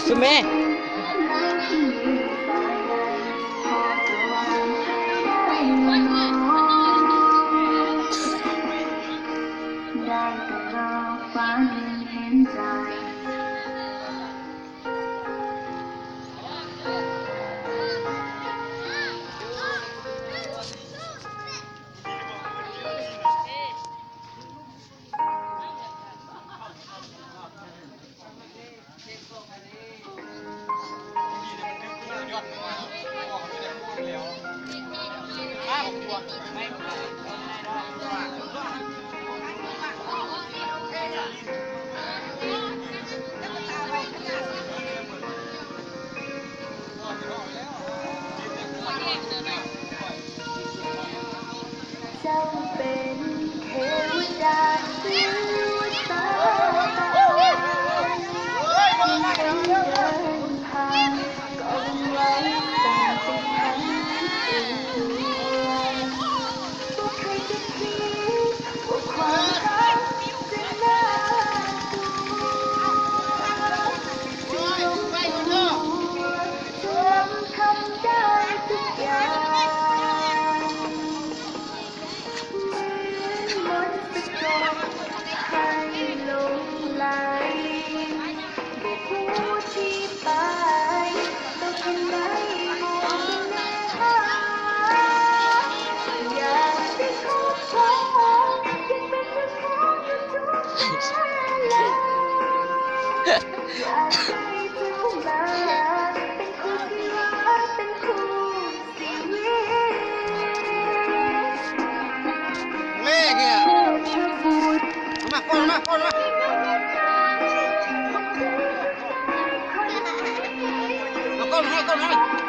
สุเมได้แต่รอฝันเห็นใจเจ้าเป็นเทวดาหรือสาที่ฉันเดินผ่านก็ไว้แต่สิ่งนั้นตัวเคยจะคิดว่าความรักจะน่ากลัวจะลงตัวจะลำทำได้ทุกอย่าง มนต์สะกดให้หลงไหลบอกผู้ที่ไปต้องเป็นไหนมองหน้าอยากได้ครอบครองยังเป็นเจ้าของอยู่ทุกเวลาอยากได้เจ้ามาเป็นคู่ที่รักเป็นคู่ชีวิต เลขเนี่ยมาคนมาคนมาก้นให้